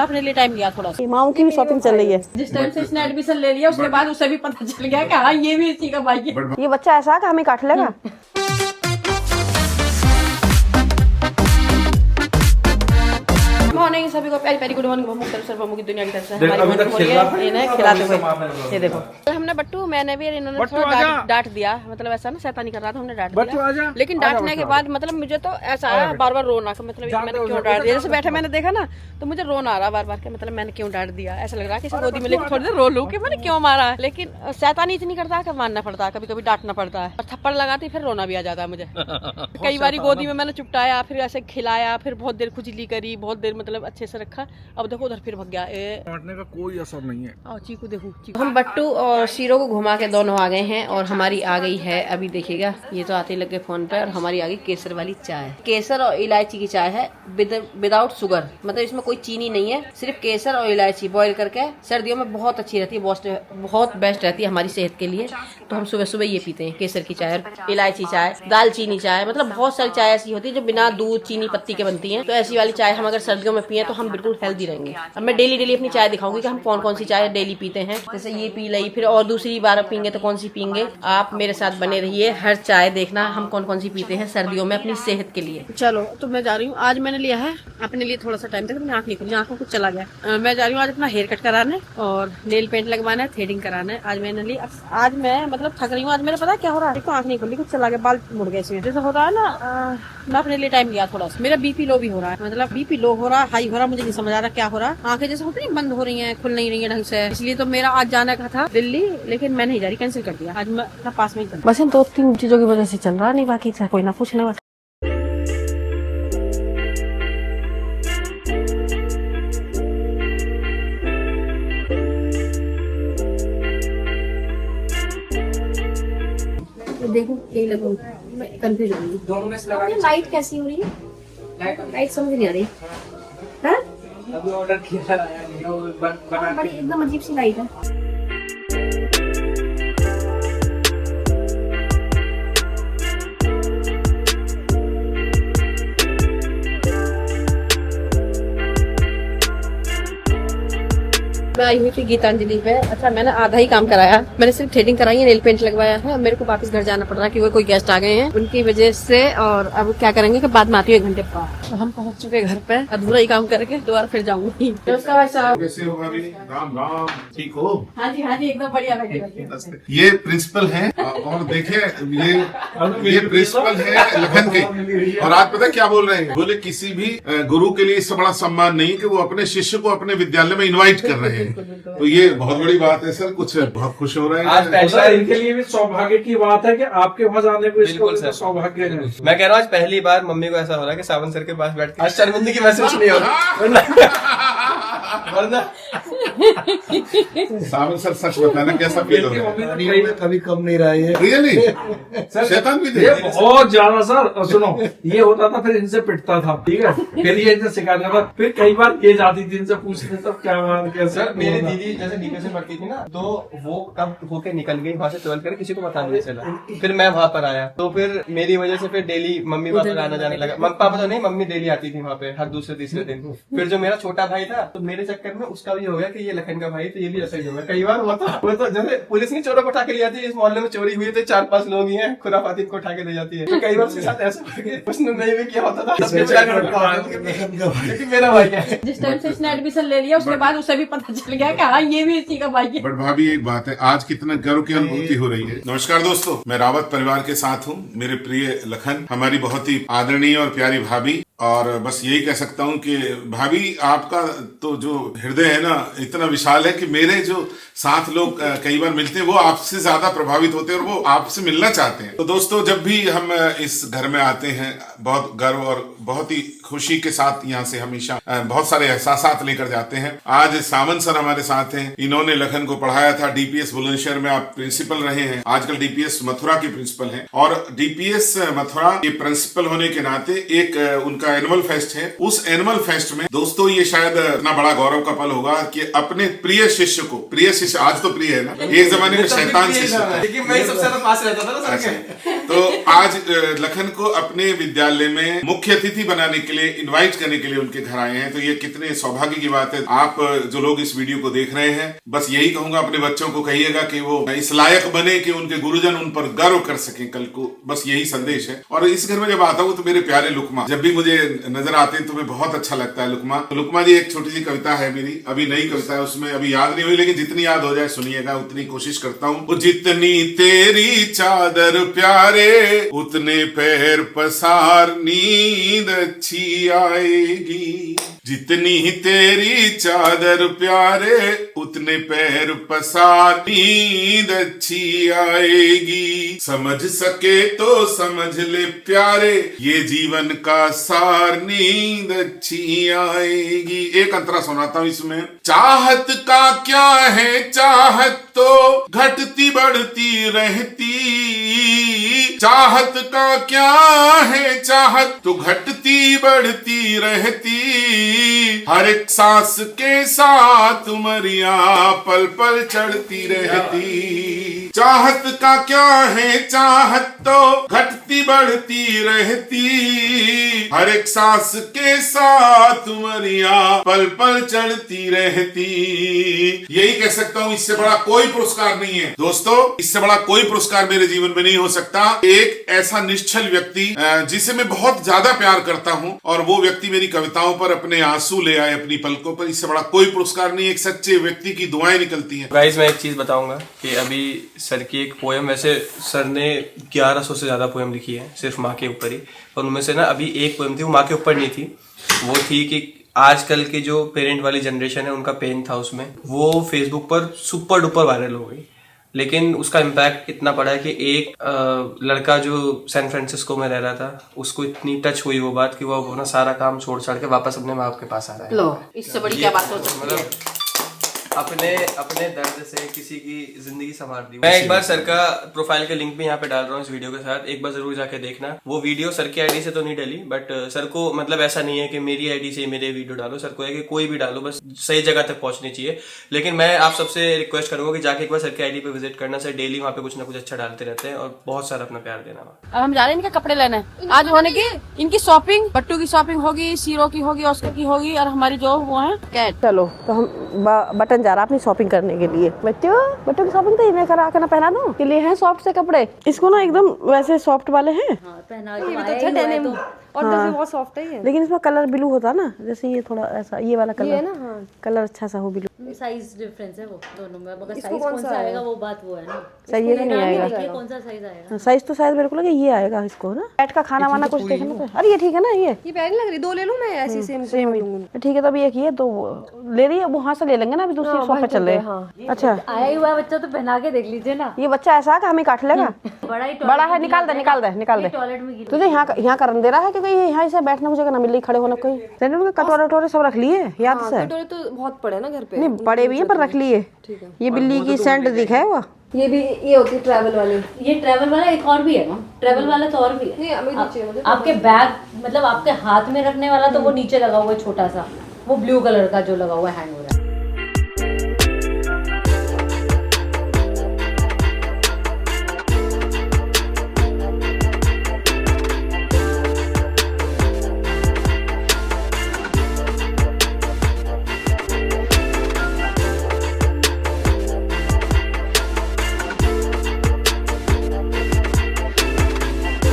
अपने लिए टाइम लिया थोड़ा सा। माओ की भी शॉपिंग चल रही है। जिस टाइम से इसने एडमिशन ले लिया उसके बाद उसे भी पता चल गया कि हाँ ये भी इसी का भाई है। ये बच्चा ऐसा कि हमें काट लेगा। मॉर्निंग सभी को प्यारी प्यारी गुड मॉर्निंग। बम्मू की दुनिया की तरफ से हमारी मॉर्निंग हो रही है इन्हें खिलाते हुए। ये देखो हमने बट्टू मैंने भी इन्होंने थोड़ा डांट दिया, मतलब ऐसा ना शैतानी कर रहा था, हमने डांट दिया। लेकिन डांटने के बाद मतलब मुझे तो ऐसा आया बार बार रोना, मतलब मैंने क्यों डांट दिया। जैसे बैठे मैंने देखा ना तो मुझे रोना आ रहा बार बार, मतलब मैंने क्यों डांट दिया। ऐसा लग रहा है कि गोदी में लेकर थोड़ी देर रो लूं कि मैंने क्यों मारा। लेकिन शैतानी इतनी करता है कि मानना पड़ता है, कभी कभी डांटना पड़ता है। और थप्पड़ लगाती फिर रोना भी आ जाता है मुझे। कई बार गोदी में मैंने चुपटाया, फिर ऐसे खिलाया, फिर बहुत देर खुजली करी, बहुत देर मतलब अच्छे से रखा। अब देखो उधर फिर भग गया। काटने का कोई असर नहीं है। आओ चीकू देखो चीकू। हम बट्टू और शीरो को घुमा के दोनों आ गए हैं और हमारी आ गई है, अभी देखिएगा ये तो आते ही लगे फोन पे। और हमारी आ गई केसर वाली चाय। केसर और इलायची की चाय है विदाउट शुगर, मतलब इसमें कोई चीनी नहीं है, सिर्फ केसर और इलायची बॉईल करके। सर्दियों में बहुत अच्छी रहती है, बहुत बेस्ट रहती है हमारी सेहत के लिए। तो हम सुबह सुबह ये पीते हैं, केसर की चाय, इलायची चाय, दालचीनी चाय, मतलब बहुत सारी चाय ऐसी होती है जो बिना दूध चीनी पत्ती के बनती है। तो ऐसी वाली चाय हम अगर सर्दियों में पिए तो हम बिल्कुल हेल्दी रहेंगे। अब मैं डेली अपनी चाय दिखाऊंगी कि हम कौन कौन सी चाय डेली पीते हैं। जैसे ये पी ली, फिर और दूसरी बार पीएंगे तो कौन सी पीएंगे। आप मेरे साथ बने रहिए, हर चाय देखना हम कौन कौन सी पीते हैं सर्दियों में अपनी सेहत के लिए। चलो तो मैं जा रही हूँ। आज मैंने लिया है अपने लिए थोड़ा सा टाइम तक, अपनी आँख नहीं खुली, आँखों कुछ चला गया। मैं जा रही हूँ आज अपना हेयर कट कराने और नेल पेंट लगवाना है, थ्रेडिंग कराना है। आज मैंने ली, आज मैं मतलब थक रही हूँ। आज मेरा पता क्या हो रहा है, आँख नहीं खुली, कुछ चला गया, बाल मुड़ गए इसमें। जैसे होता है ना, मैं अपने लिए टाइम लिया थोड़ा सा। मेरा बीपी लो भी हो रहा है, मतलब बीपी लो हो रहा है, हाई हो रहा है, मुझे नहीं समझ आ रहा क्या हो रहा है। आंखें जैसे होती नहीं बंद हो रही हैं, खुल नहीं रही है ढंग से। इसलिए तो मेरा आज जाने का था दिल्ली, लेकिन मैं नहीं जा रही, कैंसिल कर दिया। आज मैं अपना पास में ही बस इन 2-3 चीजों की वजह से चल रहा नहीं, बाकी कोई ना पूछने वाला। देखो यही लगो, मैं कंफ्यूज हो रही हूँ। लाइट कैसी हो रही है, लाइट समझ नहीं आ रही है। अभी ऑर्डर किया बड़ी एकदम अजीब सी लाइट है। मैं आई हुई थी गीतांजलि पे। अच्छा मैंने आधा ही काम कराया, मैंने सिर्फ थ्रेडिंग कराई है, नेल पेंट लगवाया है। मेरे को वापस घर जाना पड़ रहा है क्योंकि कोई गेस्ट आ गए हैं उनकी वजह से। और अब क्या करेंगे कि बाद में आती हूँ 1 घंटे बाद। तो हम पहुंच चुके घर पे, अधूरा ही काम करके दोबारा फिर जाऊंगी। नमस्कार भाई साहब, कैसे हो भाभी? राम राम, ठीक हो? हाँ जी एकदम बढ़िया। ये प्रिंसिपल हैं और देखे ये प्रिंसिपल है लखन के। और आज पता क्या बोल रहे हैं, बोले किसी भी गुरु के लिए इससे बड़ा सम्मान नहीं कि वो अपने शिष्य को अपने विद्यालय में इनवाइट कर रहे हैं। तो ये बहुत बड़ी बात है सर, कुछ बहुत खुश हो रहे हैं आज। सर इनके लिए भी सौभाग्य की बात है कि आपके वहाँ जाने को इसको सौभाग्य है। मैं कह रहा हूँ आज पहली बार मम्मी को ऐसा हो रहा है कि सावन सर के पास बैठ के आज शर्मिंदगी महसूस नहीं हो वरना सावन सर सच बताना कैसा फील हो रहा है? कभी कम नहीं रहा है रियली शैतान भी ये बहुत ज्यादा सर। और सुनो, ये होता था फिर इनसे पिटता था, ठीक है, फिर ये इनसे सिखाता था, फिर कई बार ये जाती थी इनसे पूछते तब क्या सर मेरी दीदी जैसे डीपी से पढ़ती थी ना, तो वो कब होके निकल गई वहाँ से 12 करके, किसी को पता नहीं चला। फिर मैं वहाँ पर आया तो फिर मेरी वजह से फिर डेली मम्मी वहाँ पर आना जाने लगा। पापा तो नहीं, मम्मी डेली आती थी वहाँ पे हर दूसरे तीसरे दिन। फिर जो मेरा छोटा भाई था तो मेरे चक्कर में उसका भी हो गया कि ये लखन का भाई, तो ये भी ऐसा ही हो गया। कई बार वो तो जैसे पुलिस ने चोरों को उठा के ले जाती है, इस मोहल्ले में चोरी हुई तो 4-5 लोग ही हैं, खुराफाती को उठा के ले जाती है। तो कई बार उसके साथ ऐसा उसने नहीं भी किया होता था, लेकिन मेरा भाई है। जिस टाइम से इसने एडमिशन ले लिया उसके बाद उसे भी पता चल गया कि हाँ ये भी इसी का भाई है। बट भाभी एक बात है, आज कितना गर्व की अनुभूति हो रही है। नमस्कार दोस्तों, मैं रावत परिवार के साथ हूँ। मेरे प्रिय लखन, हमारी बहुत ही आदरणीय और प्यारी भाभी। और बस यही कह सकता हूँ कि भाभी आपका तो जो हृदय है ना इतना विशाल है कि मेरे जो साथ लोग कई बार मिलते हैं वो आपसे ज्यादा प्रभावित होते हैं और वो आपसे मिलना चाहते हैं। तो दोस्तों जब भी हम इस घर में आते हैं बहुत गर्व और बहुत ही खुशी के साथ यहाँ से हमेशा बहुत सारे एहसास लेकर जाते हैं। आज सावन सर हमारे साथ हैं, इन्होंने लखन को पढ़ाया था। डीपीएस बुलंदशहर में आप प्रिंसिपल रहे हैं, आजकल डीपीएस मथुरा के प्रिंसिपल हैं। और डीपीएस मथुरा के प्रिंसिपल होने के नाते एक उनका एनुअल फेस्ट है। उस एनुअल फेस्ट में दोस्तों ये शायद इतना बड़ा गौरव का पल होगा कि अपने प्रिय शिष्य को, प्रिय शिष्य आज तो प्रिय है ना, एक जमाने में शैतान शिष्य था, लेकिन मैं सबसे ज्यादा पास रहता था ना सर के। तो आज लखन को अपने विद्यालय में मुख्य अतिथि बनाने के लिए, इनवाइट करने के लिए उनके घर आए हैं। तो ये कितने सौभाग्य की बात है। आप जो लोग इस वीडियो को देख रहे हैं, बस यही कहूंगा, अपने बच्चों को कहिएगा कि वो इस लायक बने कि उनके गुरुजन उन पर गर्व कर सकें कल को। बस यही संदेश है। और इस घर में जब आता हूँ तो मेरे प्यारे लुकमा जब भी मुझे नजर आते हैं तो मुझे बहुत अच्छा लगता है। लुकमा, तो लुकमा जी, एक छोटी सी कविता है मेरी, अभी नई कविता है, उसमें अभी याद नहीं हुई, लेकिन जितनी याद हो जाए सुनिएगा, उतनी कोशिश करता हूँ। जितनी तेरी चादर प्यारे उतने पैर पसार, नींद अच्छी आएगी। जितनी तेरी चादर प्यारे उतने पैर पसार, नींद अच्छी आएगी। समझ सके तो समझ ले प्यारे, ये जीवन का सार, नींद अच्छी आएगी। एक अंतरा सुनाता हूं इसमें। चाहत का क्या है, चाहत तो घटती बढ़ती रहती। चाहत का क्या है, चाहत तो घटती बढ़ती रहती। हर एक सांस के साथ उमरिया पल पल चढ़ती रहती। चाहत का क्या है, चाहत तो घटती बढ़ती रहती। हर एक सांस के साथ उमरिया पल पल चढ़ती रहती। यही कह सकता हूँ, इससे बड़ा कोई पुरस्कार नहीं है दोस्तों, इससे बड़ा कोई पुरस्कार मेरे जीवन में नहीं हो सकता। एक ऐसा निश्चल व्यक्ति जिसे मैं बहुत ज्यादा प्यार करता हूँ और वो व्यक्ति मेरी कविताओं पर अपने आंसू ले आए अपनी पलकों पर, इससे बड़ा कोई पुरस्कार नहीं। एक सच्चे व्यक्ति की दुआएं निकलती हैं। गाइस, मैं एक चीज बताऊंगा कि अभी सर की एक पोएम, वैसे सर ने 1100 से ज्यादा पोएम लिखी है सिर्फ माँ के ऊपर ही, और उनमें से ना अभी एक पोएम थी, वो माँ के ऊपर नहीं थी, वो थी कि आजकल के जो पेरेंट वाली जनरेशन है उनका पेन था उसमें। वो फेसबुक पर सुपर डुपर वायरल हो गई, लेकिन उसका इम्पैक्ट इतना पड़ा है कि एक लड़का जो सैन फ्रांसिस्को में रह रहा था, उसको इतनी टच हुई वो बात कि वो अपना सारा काम छोड़ छाड़ के वापस अपने माँ बाप के पास आ रहा है। लो, इससे बड़ी क्या बात हो सकती है। अपने दर्द से किसी की जिंदगी संवार दी। मैं एक बार सर का प्रोफाइल के लिंक भी यहाँ पे डाल रहा हूँ इस वीडियो के साथ, एक बार जरूर जाके देखना। वो वीडियो सर की आईडी से तो नहीं डली, बट सर को मतलब ऐसा नहीं है कि मेरी आईडी से मेरे वीडियो डालो, सर को है कि कोई भी डालो, बस सही जगह तक पहुंचनी चाहिए। लेकिन मैं आप सबसे रिक्वेस्ट करूंगा कि जाके एक बार सर की आईडी पे विजिट करना। सर डेली वहाँ पे कुछ ना कुछ अच्छा डालते रहते हैं और बहुत सारा अपना प्यार देना। अब हम जा रहे हैं इनके कपड़े लेने। आज होने की इनकी शॉपिंग, बट्टू की शॉपिंग होगी, शीरो की होगी, ऑस्कर की होगी, और हमारी जो वो है कैट। चलो, तो हम बटन जा रहा अपनी शॉपिंग करने के लिए। बट्टू की शॉपिंग तो मैं करा के ना पहना दूं, के लिए हैं सॉफ्ट से कपड़े। इसको ना एकदम वैसे सॉफ्ट वाले हैं, पहना ये भी तो अच्छा डेनिम और जैसे बहुत सॉफ्ट है ये, लेकिन इसमें कलर ब्लू होता ना, जैसे ये थोड़ा ऐसा ये वाला कलर, ये ना, हाँ। कलर अच्छा सा हो ब्लू। साइज डिफरेंस है वो दोनों में, मगर साइज कौन सा आएगा वो बात वो है ना। सही है कि नहीं आएगा, कौन सा साइज आएगा? साइज तो शायद मेरे को लगे ये आएगा इसको ना। कैट का खाना वाना कुछ देखना तो। अरे ये ठीक है ना, ये प्यारी लग रही, दो ले लूं मैं ऐसी सेम ठीक है। तो अभी एक ये दो ले रही है, वहाँ से ले लेंगे ना, अभी दूसरी शॉप पे चल रहे हैं। अच्छा, आया ही हुआ बच्चा तो पहना के देख लीजिए ना। ये बच्चा ऐसा कि हमें काट लेगा, बड़ा है। निकाल दे टॉयलेट में तुझे यहाँ करन दे रहा है, क्योंकि यहाँ से बैठना मुझे ना मिल रही, खड़े होना कोई। कटोरे सब रख लिए याद से। कटोरे तो बहुत पड़े ना घर पे, नहीं पड़े भी हैं पर रख लिए। ये बिल्ली की सेंट दिखा है वो। ये भी ये होती है ट्रैवल वाली। ये ट्रैवल वाला एक और भी है ना, ट्रैवल वाला तो और भी है। आपके बैग मतलब आपके हाथ में रखने वाला तो वो नीचे लगा हुआ है छोटा सा, वो ब्लू कलर का जो लगा हुआ है, हैंग हो रहा है।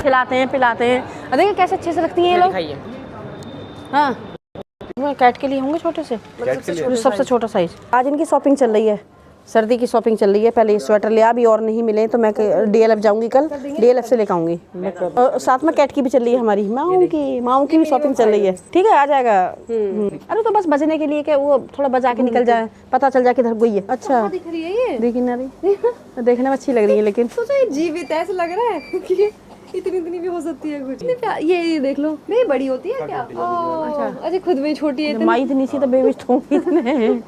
खिलाते हैं पिलाते हैं, देखिए कैसे अच्छे से रखती हैं ये लोग। हाँ, कैट के लिए होंगे छोटे से, सबसे छोटा साइज। आज इनकी शॉपिंग चल रही है, सर्दी की शॉपिंग चल रही है। पहले ये स्वेटर लिया, अभी और नहीं मिले तो मैं DLF जाऊंगी, कल DLF से लेकर आऊंगी। और साथ में कैट की भी चल रही है हमारी, माओ की भी शॉपिंग चल रही है। ठीक है, आ जाएगा। अरे तो बस बजने के लिए कि वो थोड़ा बजा के निकल जाए, पता चल जाए किधर गई है। अच्छा दिख रही है ये, देखी ना रही, देखने में अच्छी लग रही है, लेकिन जीवित ऐसा लग रहा है कि इतनी भी हो सकती है कुछ। ये देख लो, नहीं बड़ी होती है क्या? अच्छा खुद में छोटी है, माई इतनी सी तो बेबी होंगी इतने।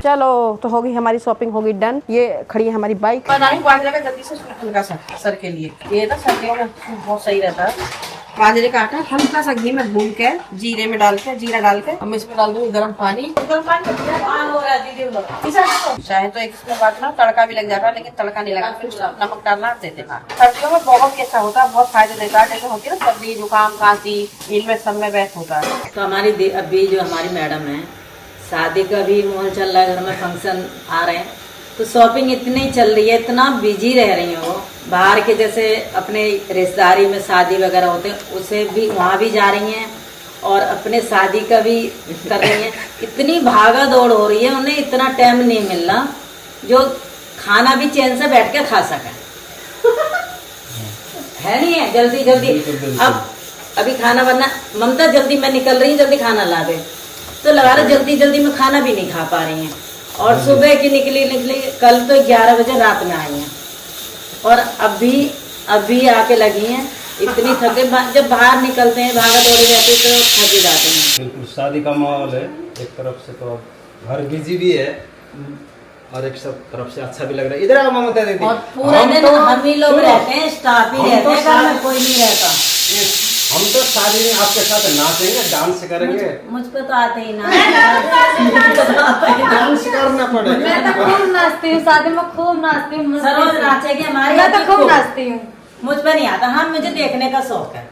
चलो, तो होगी हमारी शॉपिंग, होगी डन। ये खड़ी है हमारी बाइक। जल्दी से सूट हल्का सा सर के लिए, ये ना सर्दियों में बहुत सही रहता है। बाजरे का आटा हल्का सा घी में भून के जीरे में डाल के जीरा डाल के हम इसमें डाल दूंगी गर्म पानी हो रहा है दीदी। चाहे तो एक इसमें बाटना तड़का भी लग जाता है, लेकिन तड़का नहीं लगा, फिर नमक डालना देते हैं। सर्दियों में बहुत अच्छा होता है, बहुत फायदे देता है। जैसे होती है ना सर्दी जुकाम खांसी, इनमें सब में बेस्ट होता है। तो हमारी अभी जो हमारी मैडम है, शादी का भी माहौल चल रहा है, घर में फंक्शन आ रहे हैं, तो शॉपिंग इतनी चल रही है, इतना बिजी रह रही है वो। बाहर के जैसे अपने रिश्तेदारी में शादी वगैरह होते हैं, उसे भी वहाँ भी जा रही हैं और अपने शादी का भी कर रही हैं। इतनी भागा दौड़ हो रही है, उन्हें इतना टाइम नहीं मिल रहा जो खाना भी चैन से बैठ के खा सके। है नहीं है, जल्दी जल्दी अब अभी खाना बनना, ममता जल्दी मैं निकल रही हूँ, जल्दी खाना ला दे, तो लगा रहे जल्दी जल्दी में खाना भी नहीं खा पा रही हैं। और सुबह की निकली कल तो 11 बजे रात में आई हैं और अभी आके लगी हैं। इतनी थके, जब बाहर निकलते हैं भागा दौड़ी रहती है तो थके जाते हैं। बिल्कुल शादी का माहौल है, एक तरफ से तो घर बिजी भी है और एक सब तरफ से अच्छा भी लग रहा है। इधर आओ ममता दीदी। और पूरे दिन हम ही लोग रहते हैं, स्टाफ ही रहते हैं, घर में कोई नहीं रहता। हम तो शादी में आपके साथ नाचेंगे, डांस करेंगे। मुझ पे तो आते ही ना, डांस करना पड़ेगा। मैं तो खूब नाचती हूँ, शादी में खूब नाचती हूँ। सरोज नाचेगी हमारी, मैं तो खूब नाचती हूँ। मुझ पे नहीं आता। हाँ, मुझे देखने का शौक है।